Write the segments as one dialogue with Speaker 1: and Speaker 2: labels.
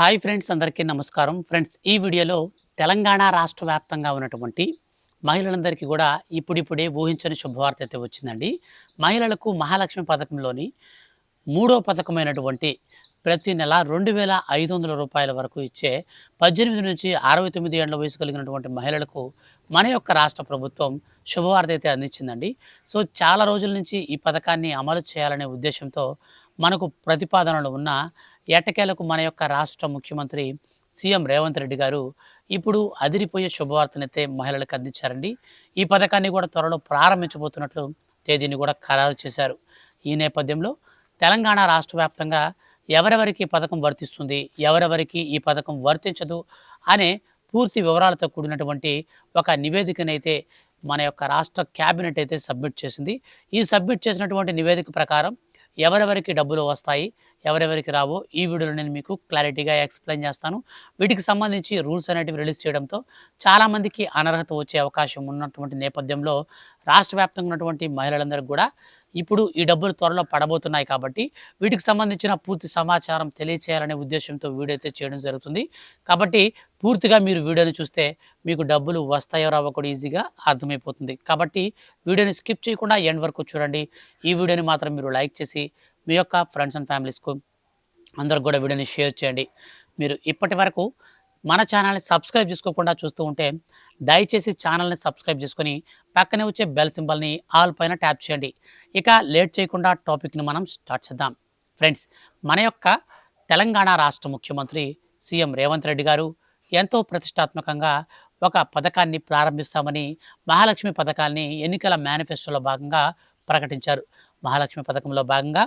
Speaker 1: Hi friends, అందరికీ నమస్కారం. Friends, ఈ వీడియోలో తెలంగాణ రాష్ట్ర వ్యాప్తంగా ఉన్నటువంటి మహిళలందరికీ కూడా ఇప్పుడిప్పుడే ఊహించని శుభవార్త అయితే వచ్చిందండి. మహిళలకు మహాలక్ష్మి పథకంలోని మూడో పథకమైనటువంటి ప్రతి నెల 2,500 రూపాయల వరకు ఇచ్చే 18-69 ఏళ్ల వయసు కలిగినటువంటి మహిళలకు మన యొక్క రాష్ట్ర ప్రభుత్వం శుభవార్త అయితే అందించిందండి. సో చాలా రోజుల నుంచి ఈ పథకాన్ని అమలు చేయాలనే ఉద్దేశంతో మనకు ప్రతిపాదనలు ఉన్న ఎట్టకేలకు మన యొక్క రాష్ట్ర ముఖ్యమంత్రి సీఎం రేవంత్ రెడ్డి గారు ఇప్పుడు అదిరిపోయే శుభవార్తనైతే మహిళలకు అందించారండి. ఈ పథకాన్ని కూడా త్వరలో ప్రారంభించబోతున్నట్లు తేదీని కూడా ఖరారు చేశారు. ఈ నేపథ్యంలో తెలంగాణ రాష్ట్ర వ్యాప్తంగా ఎవరెవరికి ఈ పథకం వర్తిస్తుంది, ఎవరెవరికి ఈ పథకం వర్తించదు అనే పూర్తి వివరాలతో కూడినటువంటి ఒక నివేదికనైతే మన యొక్క రాష్ట్ర క్యాబినెట్ అయితే సబ్మిట్ చేసింది. ఈ సబ్మిట్ చేసినటువంటి నివేదిక ప్రకారం ఎవరెవరికి డబ్బులు వస్తాయి, ఎవరెవరికి రావో ఈ వీడియోలో నేను మీకు క్లారిటీగా ఎక్స్ప్లెయిన్ చేస్తాను. వీటికి సంబంధించి రూల్స్ అనేటివి రిలీజ్ చేయడంతో చాలామందికి అనర్హత వచ్చే అవకాశం ఉన్నటువంటి నేపథ్యంలో రాష్ట్ర వ్యాప్తంగా ఉన్నటువంటి మహిళలందరికీ కూడా ఇప్పుడు ఈ డబ్బులు త్వరలో పడబోతున్నాయి కాబట్టి వీటికి సంబంధించిన పూర్తి సమాచారం తెలియచేయాలనే ఉద్దేశంతో వీడియో అయితే చేయడం జరుగుతుంది. కాబట్టి పూర్తిగా మీరు వీడియోని చూస్తే మీకు డబ్బులు వస్తాయో రావో కూడా ఈజీగా అర్థమైపోతుంది. కాబట్టి వీడియోని స్కిప్ చేయకుండా ఎండ్ వరకు చూడండి. ఈ వీడియోని మాత్రం మీరు లైక్ చేసి మీ యొక్క ఫ్రెండ్స్ అండ్ ఫ్యామిలీస్కు అందరికి కూడా వీడియోని షేర్ చేయండి. మీరు ఇప్పటి వరకు మన ఛానల్ని సబ్స్క్రైబ్ చేసుకోకుండా చూస్తూ ఉంటే దయచేసి ఛానల్ని సబ్స్క్రైబ్ చేసుకొని పక్కనే వచ్చే బెల్ సింబల్ని ఆల్ పైన ట్యాప్ చేయండి. ఇక లేట్ చేయకుండా టాపిక్ని మనం స్టార్ట్ చేద్దాం. ఫ్రెండ్స్, మన యొక్క తెలంగాణ రాష్ట్ర ముఖ్యమంత్రి సీఎం రేవంత్ రెడ్డి గారు ఎంతో ప్రతిష్టాత్మకంగా ఒక పథకాన్ని ప్రారంభిస్తామని మహాలక్ష్మి పథకాన్ని ఎన్నికల మేనిఫెస్టోలో భాగంగా ప్రకటించారు. మహాలక్ష్మి పథకంలో భాగంగా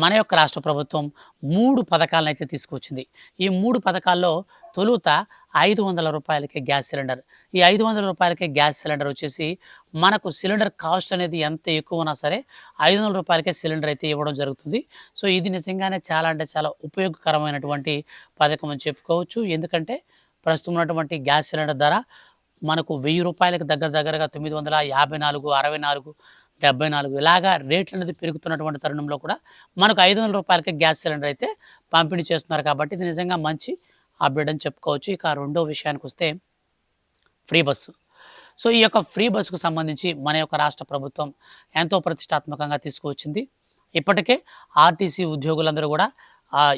Speaker 1: మన యొక్క రాష్ట్ర ప్రభుత్వం 3 పథకాలను అయితే తీసుకొచ్చింది. ఈ 3 పథకాల్లో తొలుత 500 రూపాయలకే గ్యాస్ సిలిండర్. ఈ 500 రూపాయలకే గ్యాస్ సిలిండర్ వచ్చేసి మనకు సిలిండర్ కాస్ట్ అనేది ఎంత ఎక్కువ ఉన్నా సరే 500 రూపాయలకే సిలిండర్ అయితే ఇవ్వడం జరుగుతుంది. సో ఇది నిజంగానే చాలా అంటే చాలా ఉపయోగకరమైనటువంటి పథకం అని చెప్పుకోవచ్చు. ఎందుకంటే ప్రస్తుతం ఉన్నటువంటి గ్యాస్ సిలిండర్ ధర మనకు 1000 రూపాయలకు దగ్గరగా 954, 64, 74 ఇలాగా రేట్లు అనేది పెరుగుతున్నటువంటి తరుణంలో కూడా మనకు 500 రూపాయలకే గ్యాస్ సిలిండర్ అయితే పంపిణీ చేస్తున్నారు. కాబట్టి ఇది నిజంగా మంచి అప్డేట్ అని చెప్పుకోవచ్చు. ఇక రెండో విషయానికి వస్తే ఫ్రీ బస్సు. సో ఈ యొక్క ఫ్రీ బస్సుకు సంబంధించి మన యొక్క రాష్ట్ర ప్రభుత్వం ఎంతో ప్రతిష్టాత్మకంగా తీసుకువచ్చింది. ఇప్పటికే ఆర్టీసీ ఉద్యోగులందరూ కూడా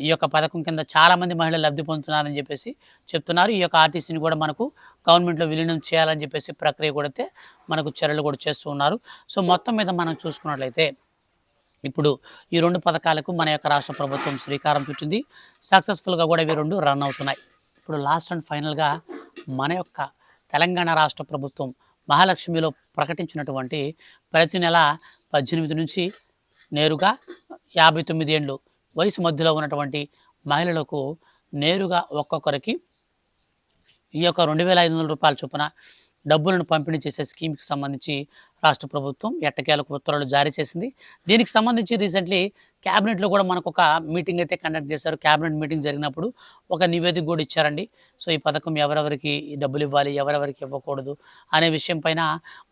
Speaker 1: ఈ యొక్క పథకం కింద చాలామంది మహిళలు లబ్ధి పొందుతున్నారని చెప్పేసి చెప్తున్నారు. ఈ యొక్క ఆర్టీసీని కూడా మనకు గవర్నమెంట్లో విలీనం చేయాలని చెప్పేసి ప్రక్రియ కూడా అయితే మనకు చర్యలు కూడా చేస్తూ ఉన్నారు. సో మొత్తం మీద మనం చూసుకున్నట్లయితే ఇప్పుడు ఈ 2 పథకాలకు మన యొక్క రాష్ట్ర ప్రభుత్వం శ్రీకారం చుట్టింది. సక్సెస్ఫుల్గా కూడా ఇవి 2 రన్ అవుతున్నాయి. ఇప్పుడు లాస్ట్ అండ్ ఫైనల్గా మన యొక్క తెలంగాణ రాష్ట్ర ప్రభుత్వం మహాలక్ష్మిలో ప్రకటించినటువంటి ప్రతి నెల 18 నుంచి నేరుగా 59 ఏళ్ళు వయసు మధ్యలో ఉన్నటువంటి మహిళలకు నేరుగా ఒక్కొక్కరికి ఈ యొక్క 2,500 రూపాయల చొప్పున డబ్బులను పంపిణీ చేసే స్కీమ్కి సంబంధించి రాష్ట్ర ప్రభుత్వం ఎట్టకేలకు ఉత్తర్వులు జారీ చేసింది. దీనికి సంబంధించి రీసెంట్లీ క్యాబినెట్లో కూడా మనకు ఒక మీటింగ్ అయితే కండక్ట్ చేశారు. క్యాబినెట్ మీటింగ్ జరిగినప్పుడు ఒక నివేదిక కూడా ఇచ్చారండి. సో ఈ పథకం ఎవరెవరికి డబ్బులు ఇవ్వాలి, ఎవరెవరికి ఇవ్వకూడదు అనే విషయం పైన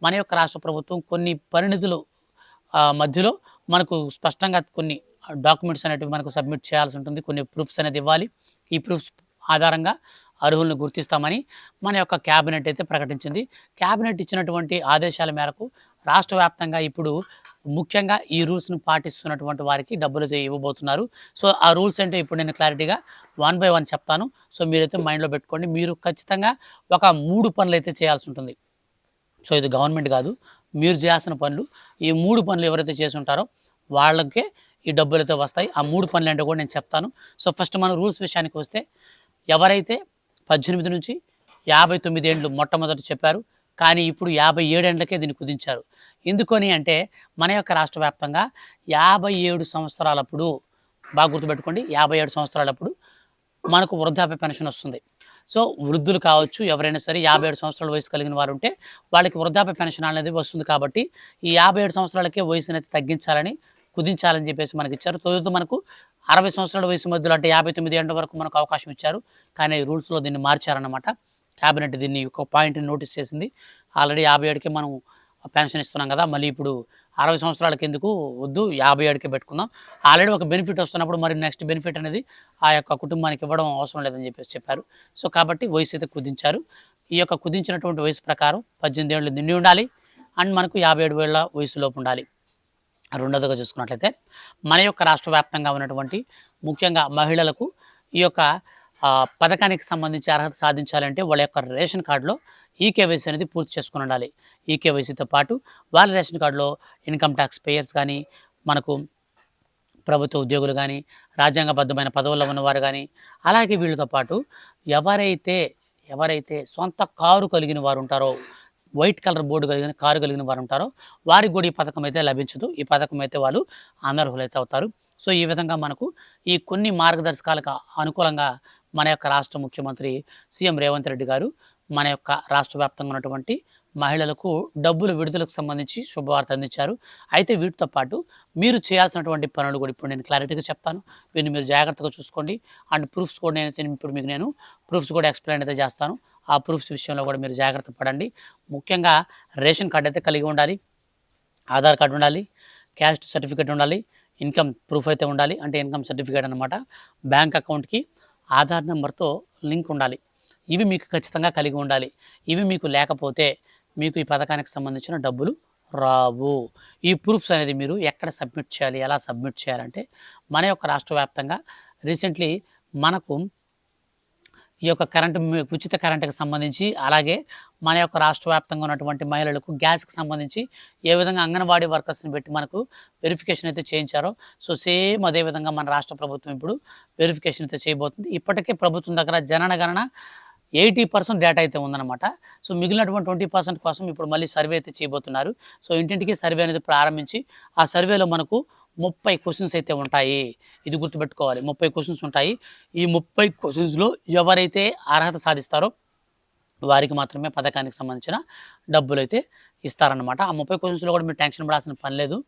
Speaker 1: మన యొక్క రాష్ట్ర ప్రభుత్వం కొన్ని పరిణితులు మధ్యలో మనకు స్పష్టంగా కొన్ని డాక్యుమెంట్స్ అనేటివి మనకు సబ్మిట్ చేయాల్సి ఉంటుంది. కొన్ని ప్రూఫ్స్ అనేది ఇవ్వాలి. ఈ ప్రూఫ్స్ ఆధారంగా అర్హులను గుర్తిస్తామని మన యొక్క క్యాబినెట్ అయితే ప్రకటించింది. క్యాబినెట్ ఇచ్చినటువంటి ఆదేశాల మేరకు రాష్ట్ర వ్యాప్తంగా ఇప్పుడు ముఖ్యంగా ఈ రూల్స్ను పాటిస్తున్నటువంటి వారికి డబ్బులు ఇవ్వబోతున్నారు. సో ఆ రూల్స్ అంటే ఇప్పుడు నేను క్లారిటీగా 1 by 1 చెప్తాను. సో మీరైతే మైండ్లో పెట్టుకోండి. మీరు ఖచ్చితంగా ఒక 3 పనులు అయితే చేయాల్సి ఉంటుంది. సో ఇది గవర్నమెంట్ కాదు, మీరు చేయాల్సిన పనులు. ఈ 3 పనులు ఎవరైతే చేసి ఉంటారో వాళ్ళకే ఈ డబ్బులు అయితే వస్తాయి. ఆ 3 పనులు అంటే కూడా నేను చెప్తాను. సో ఫస్ట్ మనం రూల్స్ విషయానికి వస్తే ఎవరైతే 18 నుంచి 59 ఏళ్ళు మొట్టమొదటి చెప్పారు, కానీ ఇప్పుడు 57 ఏళ్ళకే దీన్ని కుదించారు. ఎందుకని అంటే మన యొక్క రాష్ట్ర వ్యాప్తంగా 57 సంవత్సరాలప్పుడు, బాగా గుర్తుపెట్టుకోండి, 57 సంవత్సరాలప్పుడు మనకు వృద్ధాప్య పెన్షన్ వస్తుంది. సో వృద్ధులు కావచ్చు, ఎవరైనా సరే 57 సంవత్సరాల వయసు కలిగిన వారు ఉంటే వాళ్ళకి వృద్ధాప్య పెన్షన్ అనేది వస్తుంది. కాబట్టి ఈ 57 సంవత్సరాలకే వయసుని అయితే తగ్గించాలని, కుదించాలని చెప్పేసి మనకి ఇచ్చారు. తొలుత మనకు 60 సంవత్సరాల వయసు మధ్యలో అంటే 59 ఏళ్ళ వరకు మనకు అవకాశం ఇచ్చారు. కానీ రూల్స్లో దీన్ని మార్చారన్నమాట. క్యాబినెట్ దీన్ని ఒక పాయింట్ని నోటీస్ చేసింది. ఆల్రెడీ 57కే మనం పెన్షన్ ఇస్తున్నాం కదా, మళ్ళీ ఇప్పుడు 60 సంవత్సరాలకి ఎందుకు వద్దు, 57కే పెట్టుకుందాం, ఆల్రెడీ ఒక బెనిఫిట్ వస్తున్నప్పుడు మరి నెక్స్ట్ బెనిఫిట్ అనేది ఆ యొక్క కుటుంబానికి ఇవ్వడం అవసరం లేదని చెప్పేసి చెప్పారు. సో కాబట్టి వయసు అయితే కుదించారు. ఈ యొక్క కుదించినటువంటి వయసు ప్రకారం 18 ఏళ్ళు నిండి ఉండాలి అండ్ మనకు 57 ఏళ్ళ వయసులోపు ఉండాలి. రెండోదిగా చూసుకున్నట్లయితే మన యొక్క రాష్ట్ర వ్యాప్తంగా ఉన్నటువంటి ముఖ్యంగా మహిళలకు ఈ యొక్క పథకానికి సంబంధించి అర్హత సాధించాలంటే వాళ్ళ యొక్క రేషన్ కార్డులో ఈకేవైసీ అనేది పూర్తి చేసుకుని ఉండాలి. ఈకేవైసీతో పాటు వాళ్ళ రేషన్ కార్డులో ఇన్కమ్ ట్యాక్స్ పేయర్స్ కానీ, మనకు ప్రభుత్వ ఉద్యోగులు కానీ, రాజ్యాంగబద్ధమైన పదవుల్లో ఉన్నవారు కానీ, అలాగే వీళ్ళతో పాటు ఎవరైతే సొంత కారు కలిగిన వారు ఉంటారో, వైట్ కలర్ బోర్డు కలిగిన కారు కలిగిన వారు ఉంటారో వారికి కూడా ఈ పథకం అయితే లభించదు. ఈ పథకం అయితే వాళ్ళు అనర్హులైతే అవుతారు. సో ఈ విధంగా మనకు ఈ కొన్ని మార్గదర్శకాలకు అనుకూలంగా మన యొక్క రాష్ట్ర ముఖ్యమంత్రి సీఎం రేవంత్ రెడ్డి గారు మన యొక్క రాష్ట్ర వ్యాప్తంగా ఉన్నటువంటి మహిళలకు డబ్బులు విడుదలకు సంబంధించి శుభవార్త అందించారు. అయితే వీటితో పాటు మీరు చేయాల్సినటువంటి పనులు కూడా ఇప్పుడు నేను క్లారిటీగా చెప్తాను. వీటిని మీరు జాగ్రత్తగా చూసుకోండి. అండ్ ప్రూఫ్స్ కూడా నేను ప్రూఫ్స్ కూడా ఎక్స్ప్లెయిన్ అయితే చేస్తాను. ఆ ప్రూఫ్స్ విషయంలో కూడా మీరు జాగ్రత్త పడండి. ముఖ్యంగా రేషన్ కార్డు అయితే కలిగి ఉండాలి, ఆధార్ కార్డు ఉండాలి, క్యాస్ట్ సర్టిఫికేట్ ఉండాలి, ఇన్కమ్ ప్రూఫ్ అయితే ఉండాలి, అంటే ఇన్కమ్ సర్టిఫికేట్ అనమాట. బ్యాంక్ అకౌంట్కి ఆధార్ నెంబర్తో లింక్ ఉండాలి. ఇవి మీకు ఖచ్చితంగా కలిగి ఉండాలి. ఇవి మీకు లేకపోతే మీకు ఈ పథకానికి సంబంధించిన డబ్బులు రావు. ఈ ప్రూఫ్స్ అనేది మీరు ఎక్కడ సబ్మిట్ చేయాలి, ఎలా సబ్మిట్ చేయాలంటే మన యొక్క రాష్ట్ర వ్యాప్తంగా రీసెంట్లీ మనకు ఈ యొక్క ఉచిత కరెంటుకి సంబంధించి, అలాగే మన యొక్క రాష్ట్ర వ్యాప్తంగా ఉన్నటువంటి మహిళలకు గ్యాస్కి సంబంధించి ఏ విధంగా అంగన్వాడీ వర్కర్స్ని పెట్టి మనకు వెరిఫికేషన్ అయితే చేయించారో, సో సేమ్ అదేవిధంగా మన రాష్ట్ర ప్రభుత్వం ఇప్పుడు వెరిఫికేషన్ అయితే చేయబోతుంది. ఇప్పటికే ప్రభుత్వం దగ్గర జనగణన 80% డేటా అయితే ఉందన్నమాట. సో మిగిలినటువంటి 20% కోసం ఇప్పుడు మళ్ళీ సర్వే అయితే చేయబోతున్నారు. సో ఇంటింటికి సర్వే అనేది ప్రారంభించి ఆ సర్వేలో మనకు 30 క్వశ్చన్స్ అయితే ఉంటాయి. ఇది గుర్తుపెట్టుకోవాలి, 30 క్వశ్చన్స్ ఉంటాయి. ఈ 30 క్వశ్చన్స్లో ఎవరైతే అర్హత సాధిస్తారో వారికి మాత్రమే పథకానికి సంబంధించిన డబ్బులు అయితే ఇస్తారన్నమాట. ఆ 30 క్వశ్చన్స్లో కూడా మీరు టెన్షన్ పడాల్సిన పని లేదు.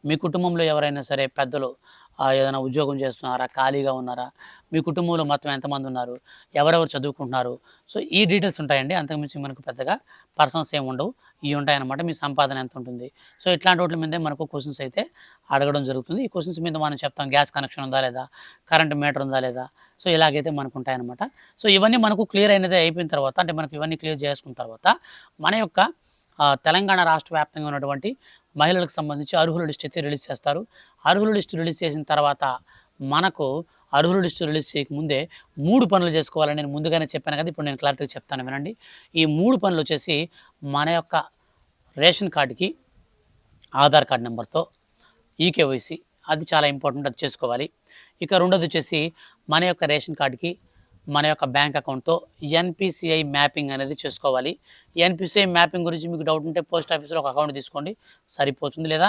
Speaker 1: మీ కుటుంబంలో ఎవరైనా సరే పెద్దలు ఏదైనా ఉద్యోగం చేస్తున్నారా, ఖాళీగా ఉన్నారా, మీ కుటుంబంలో మొత్తం ఎంతమంది ఉన్నారు, ఎవరెవరు చదువుకుంటున్నారు, సో ఈ డీటెయిల్స్ ఉంటాయండి. అంతకుమించి మనకు పెద్దగా పర్సనల్స్ ఏమి ఉండవు. ఇవి ఉంటాయన్నమాట. మీ సంపాదన ఎంత ఉంటుంది, సో ఇట్లాంటి వాటి మీదే మనకు క్వశ్చన్స్ అయితే అడగడం జరుగుతుంది. ఈ క్వశ్చన్స్ మీద మనం చెప్తాం గ్యాస్ కనెక్షన్ ఉందా లేదా, కరెంట్ మీటర్ ఉందా లేదా, సో ఇలాగైతే మనకు ఉంటాయన్నమాట. సో ఇవన్నీ మనకు క్లియర్ అయినది అయిపోయిన తర్వాత, అంటే మనకు ఇవన్నీ క్లియర్ చేసుకున్న తర్వాత మన యొక్క తెలంగాణ రాష్ట్ర వ్యాప్తంగా ఉన్నటువంటి మహిళలకు సంబంధించి అర్హుల లిస్ట్ అయితే రిలీజ్ చేస్తారు. అర్హుల లిస్టు రిలీజ్ చేసిన తర్వాత మనకు అర్హుల లిస్టు రిలీజ్ చేయకముందే 3 పనులు చేసుకోవాలని నేను ముందుగానే చెప్పాను కదా. ఇప్పుడు నేను క్లారిటీగా చెప్తాను వినండి. ఈ 3 పనులు వచ్చేసి మన యొక్క రేషన్ కార్డుకి ఆధార్ కార్డు నెంబర్తో ఈకేవైసీ, అది చాలా ఇంపార్టెంట్, అది చేసుకోవాలి. ఇక రెండోది వచ్చేసి మన యొక్క రేషన్ కార్డుకి మన యొక్క బ్యాంక్ అకౌంట్తో ఎన్పిసిఐ మ్యాపింగ్ అనేది చేసుకోవాలి. ఎన్పిసిఐ మ్యాపింగ్ గురించి మీకు డౌట్ ఉంటే పోస్ట్ ఆఫీస్లో ఒక అకౌంట్ తీసుకోండి, సరిపోతుంది. లేదా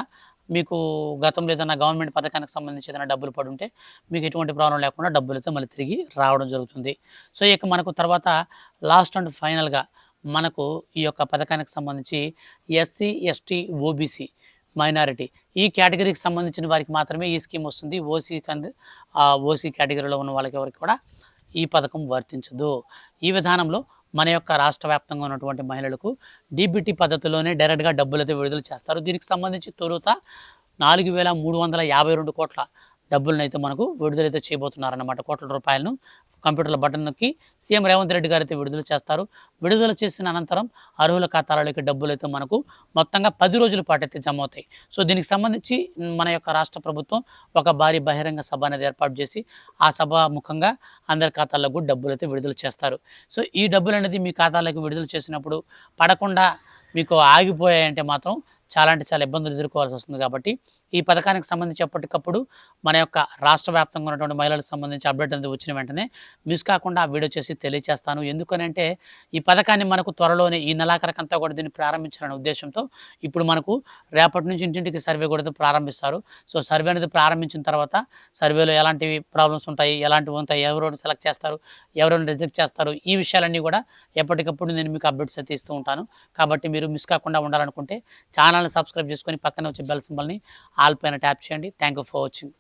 Speaker 1: మీకు గతంలో ఏదైనా గవర్నమెంట్ పథకానికి సంబంధించి ఏదైనా డబ్బులు పడి ఉంటే మీకు ఎటువంటి ప్రాబ్లం లేకుండా డబ్బులు అయితే మళ్ళీ తిరిగి రావడం జరుగుతుంది. సో ఇక మనకు తర్వాత లాస్ట్ అండ్ ఫైనల్గా మనకు ఈ యొక్క పథకానికి సంబంధించి ఎస్సీ, ఎస్టీ, ఓబీసీ, మైనారిటీ ఈ కేటగిరీకి సంబంధించిన వారికి మాత్రమే ఈ స్కీమ్ వస్తుంది. ఓసీ కేటగిరీలో ఉన్న వాళ్ళకి ఎవరికి కూడా ఈ పథకం వర్తించదు. ఈ విధానంలో మన యొక్క రాష్ట్ర వ్యాప్తంగా ఉన్నటువంటి మహిళలకు డీబీటీ పద్ధతిలోనే డైరెక్ట్గా డబ్బులు అయితే విడుదల చేస్తారు. దీనికి సంబంధించి తొలుత 4,352 కోట్ల డబ్బులను మనకు విడుదలైతే చేయబోతున్నారన్నమాట. కోట్ల రూపాయలను కంప్యూటర్ల బటన్ నొక్కి సీఎం రేవంత్ రెడ్డి గారు అయితే విడుదల చేస్తారు. విడుదల చేసిన అనంతరం అర్హుల ఖాతాలలోకి డబ్బులు అయితే మనకు మొత్తంగా 10 రోజుల పాటు అయితే జమ అవుతాయి. సో దీనికి సంబంధించి మన యొక్క రాష్ట్ర ప్రభుత్వం ఒక భారీ బహిరంగ సభ అనేది ఏర్పాటు చేసి ఆ సభ ముఖంగా అందరి ఖాతాల్లో కూడా డబ్బులు అయితే విడుదల చేస్తారు. సో ఈ డబ్బులు అనేది మీ ఖాతాలకు విడుదల చేసినప్పుడు పడకుండా మీకు ఆగిపోయాయంటే మాత్రం చాలా అంటే చాలా ఇబ్బందులు ఎదుర్కోవాల్సి వస్తుంది. కాబట్టి ఈ పథకానికి సంబంధించి ఎప్పటికప్పుడు మన యొక్క రాష్ట్ర వ్యాప్తంగా ఉన్నటువంటి మహిళలకు సంబంధించి అప్డేట్ అనేది వచ్చిన వెంటనే మిస్ కాకుండా ఆ వీడియో చేసి తెలియజేస్తాను. ఎందుకనంటే ఈ పథకాన్ని మనకు త్వరలోనే ఈ నెలాఖరికంతా కూడా దీన్ని ప్రారంభించాలనే ఉద్దేశంతో ఇప్పుడు మనకు రేపటి నుంచి ఇంటింటికి సర్వే కూడా ప్రారంభిస్తారు. సో సర్వే అనేది ప్రారంభించిన తర్వాత సర్వేలో ఎలాంటి ప్రాబ్లమ్స్ ఉంటాయి, ఎలాంటివి ఉంటాయి, ఎవరెవరు సెలెక్ట్ చేస్తారు, ఎవరెవరు రిజెక్ట్ చేస్తారు, ఈ విషయాలన్నీ కూడా ఎప్పటికప్పుడు నేను మీకు అప్డేట్స్ అయితే ఇస్తూ ఉంటాను. కాబట్టి మీరు మిస్ కాకుండా ఉండాలనుకుంటే ఛానల్ని సబ్స్క్రైబ్ చేసుకొని పక్కన వచ్చే బెల్ సింబల్ని ఆల్ పైన ట్యాప్ చేయండి. Thank you for watching.